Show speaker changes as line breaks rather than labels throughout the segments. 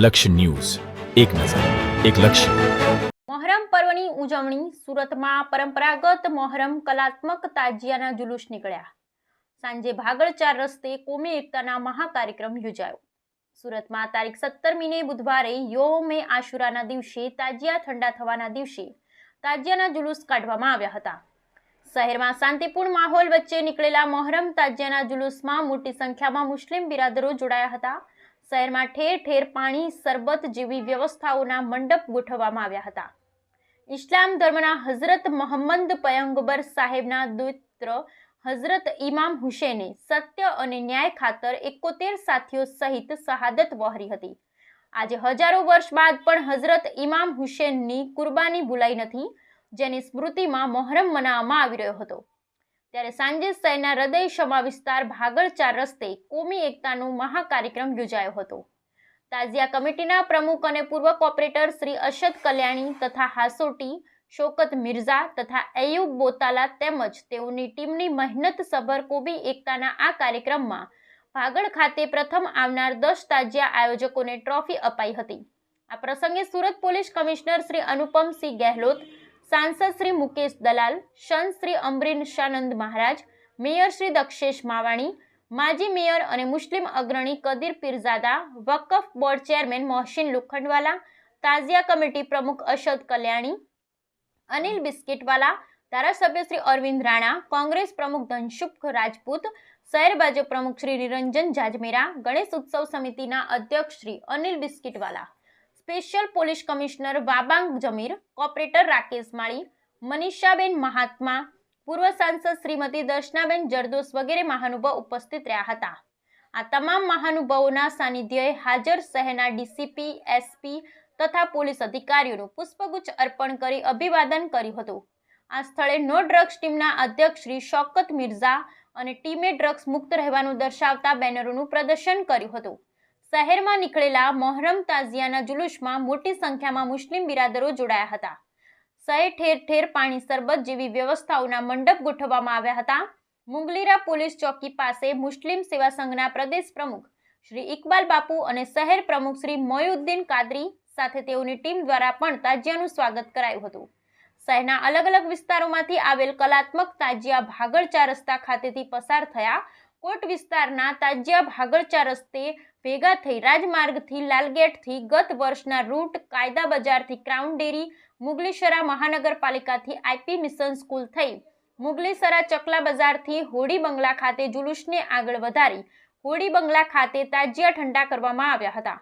લક્ષ્ય ન્યૂઝ, એક નજર, એક લક્ષ્ય.
મોહરમ પર્વની ઉજવણી. સુરતમાં પરંપરાગત મોહરમ કલાત્મક તાજિયાના જુલુસ નીકળ્યા. સાંજે ભાગળ 4 રસ્તે કોમી એકતાના મહાકાર્યક્રમ યોજાયો. સુરતમાં તારીખ 17મીને બુધવારે યોમે આશુરાના દિવસે તાજિયા ઠંડા થવાના દિવસે તાજિયાના જુલુસ કાઢવામાં આવ્યા હતા. શહેરમાં શાંતિપૂર્ણ માહોલ વચ્ચે નીકળેલા મોહરમ તાજિયાના જુલુસમાં મોટી સંખ્યામાં મુસ્લિમ બિરાદરો જોડાયા હતા. શહેરમાં ઠેર ઠેર પાણી, સરબત જેવી વ્યવસ્થાઓના મંડપ ગોઠવવામાં આવ્યા હતા. ઇસ્લામ ધર્મના હઝરત મોહમ્મદ પયગંબર સાહેબના દૌત્ર હઝરત ઇમામ હુસૈને સત્ય અને ન્યાય ખાતર 71 સાથીઓ સહિત શહાદત વહોરી હતી. આજે હજારો વર્ષ બાદ પણ હઝરત ઇમામ હુસૈનની કુરબાની ભૂલાઈ નથી, જેની સ્મૃતિમાં મોહરમ મનાવવામાં આવી રહ્યો હતો. ત્યારે સાંજે શહેરના હૃદય સમા વિસ્તાર ભાગળ 4 રસ્તે કોમી એકતાનો મહાકાર્યક્રમ યોજાયો હતો. તાજિયા કમિટીના પ્રમુખ અને પૂર્વ કોર્પોરેટર શ્રી અશદ કલ્યાણી તથા હાસોટી શોકત મિર્ઝા તથા એયુબ બોતાલા તેમજ તેઓની ટીમની મહેનત સભર કોમી એકતાના આ કાર્યક્રમમાં ભાગળ ખાતે પ્રથમ આવનાર 10 તાજિયા આયોજકોને ટ્રોફી અપાઈ હતી. આ પ્રસંગે સુરત પોલીસ કમિશનર શ્રી અનુપમસિંહ ગેહલોત, सांसद श्री मुकेश दलाल, संत श्री अमरीन शानंद महाराज, मेयर श्री दक्षेश मावाणी, माजी मेयर और मुस्लिम अग्रणी कदीर पीरजादा, वक्फ बोर्ड चेरमेन मोहसिन लोखंडवाला, ताजिया कमिटी प्रमुख अशद कल्याणी, अनिल बिस्किटवाला, धारासभ्य श्री अरविंद राणा, कांग्रेस प्रमुख धनसुख राजपूत, शहर भाजप प्रमुख श्री निरंजन जाजमेरा, गणेश उत्सव समितिना अध्यक्ष Shri Anil Biscuitwala, special police commissioner Wabang Jamir, corporator Rakesh Mali, Manishaben Mahatma, पूर्व सांसद श्रीमती दर्शनाबेन जरदोस वगैरह महानुभाव उपस्थित रह्या हता. आ तमाम महानुभावोना सानिध्यે हाजर शहरना ડીસીપી, એસપી તથા પોલીસ અધિકારીઓનું પુષ્પગુચ્છ અર્પણ કરી અભિવાદન કર્યું હતું. આ સ્થળે નો ડ્રગ્સ ટીમના અધ્યક્ષ શ્રી શૌકત મિર્ઝા અને ટીમે ડ્રગ્સ મુક્ત રહેવાનું દર્શાવતા બેનરોનું પ્રદર્શન કર્યું હતું. શહેરમાં નીકળેલા મોહરમ તાજિયાના જુલુસમાં મોટી સંખ્યામાં મુસ્લિમ બિરાદરો જોડાયા હતા. શહેર ઠેર ઠેર પાણી, સરબત જેવી વ્યવસ્થાઓના મંડપ ગોઠવવામાં આવ્યા હતા. મુંગલીરા પોલીસ ચોકી પાસે મુસ્લિમ સેવા સંઘના પ્રદેશ પ્રમુખ શ્રી ઇકબાલ બાપુ અને શહેર પ્રમુખ શ્રી મોયુદ્દીન કાદરી સાથે તેઓની ટીમ દ્વારા પણ તાજિયાનું સ્વાગત કરાયું હતું. શહેરના અલગ અલગ વિસ્તારોમાંથી આવેલ કલાત્મક તાજિયા ભાગળ 4 રસ્તા ખાતેથી પસાર થયા. કોટ વિસ્તારના તાજિયા ભાગળ 4 રસ્તે ભેગા થઈ રાજમાર્ગથી લાલગેટથી ગત વર્ષના રૂટ કાયદા બજારથી ક્રાઉન ડેરી, મુગલીસરા મહાનગરપાલિકાથી આઈપી મિશન સ્કૂલ થઈ મુગલીસરા ચકલા બજારથી હોડી બંગલા ખાતે જુલુસને આગળ વધારી હોડી બંગલા ખાતે તાજિયા ઠંડા કરવામાં આવ્યા હતા.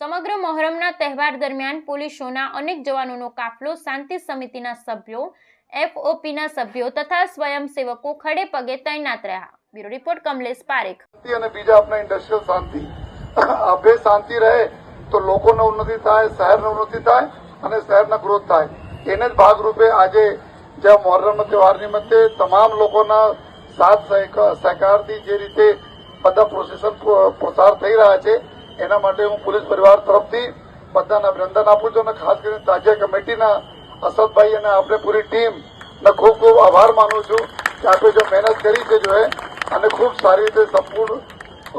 સમગ્ર મોહરમના તહેવાર દરમિયાન પોલીસોના અનેક જવાનોનો કાફલો, શાંતિ સમિતિના સભ્યો, એફઓપીના સભ્યો તથા સ્વયંસેવકો ખડે પગે તૈનાત રહ્યા. Bureau report Kamlesh Parekh.
અને બીજા આપણા ઇન્ડસ્ટ્રીયલ શાંતિ બે શાંતિ રહે તો લોકોને ઉન્નતિ થાય, શહેરને ઉન્નતિ થાય અને શહેરના ગ્રોથ થાય. એને જ ભાગરૂપે આજે જ્યાં મોહરમના તહેવાર નિમિત્તે તમામ લોકોના સાથ સહકારથી જે રીતે બધા પ્રોસેસન પસાર થઈ રહ્યા છે એના માટે હું પોલીસ પરિવાર તરફથી બધાને અભિનંદન આપું છું અને ખાસ કરીને તાજિયા કમિટીના અસદભાઈ અને આપણે પૂરી ટીમને ખૂબ ખૂબ આભાર માનું છું કે આપણે જો મહેનત કરી છે જો અને ખૂબ સારી રીતે સંપૂર્ણ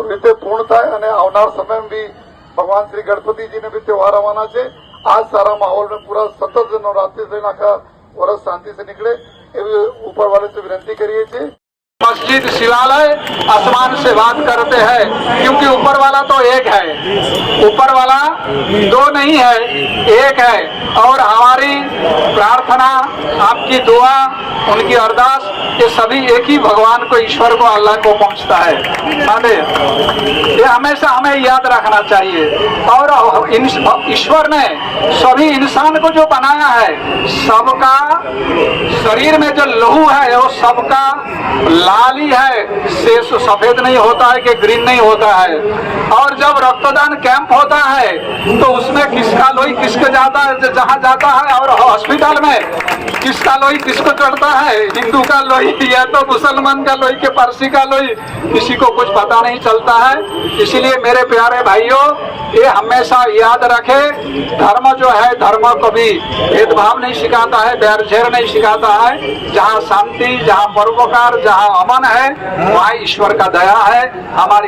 રીતે પૂર્ણ થાય અને આવનાર સમયમાં બી ભગવાન શ્રી ગણપતિજીને બી તહેવાર આવવાના છે. આ સારા માહોલમાં પૂરા સતત નવરાત્રિ થઈને આખા વર્ષ શાંતિ से निकले એવી ઉપર વાલે से विनती करिए છીએ.
मस्जिद शिवालय आसमान से बात करते हैं क्योंकि ऊपर वाला तो एक है, ऊपर वाला दो नहीं है, एक है. और हमारी प्रार्थना, आपकी दुआ, उनकी अरदास, ये सभी एक ही भगवान को, ईश्वर को, अल्लाह को पहुंचता है. ये हमेशा हमें याद रखना चाहिए. और ईश्वर ने सभी इंसान को जो बनाया है, सबका शरीर में जो लहू है वो सबका लाली है, शेष सफेद नहीं होता है कि ग्रीन नहीं होता है. और जब रक्तदान कैंप होता है तो उसमें किसका लोही किसके जाता है, जहाँ जाता है. और हॉस्पिटल में किसका लोही किसको चढ़ता है, हिंदू का लोही या तो मुसलमान का लोही के पारसी का लोही, किसी को कुछ पता नहीं चलता है. इसीलिए मेरे प्यारे भाइयों, ये हमेशा याद रखे, धर्म जो है धर्म कभी भेदभाव नहीं सिखाता है, बैर झेर नहीं सिखाता है. जहाँ शांति, जहाँ परोपकार, जहाँ अमन है वहाँ ईश्वर का दया है. हमारी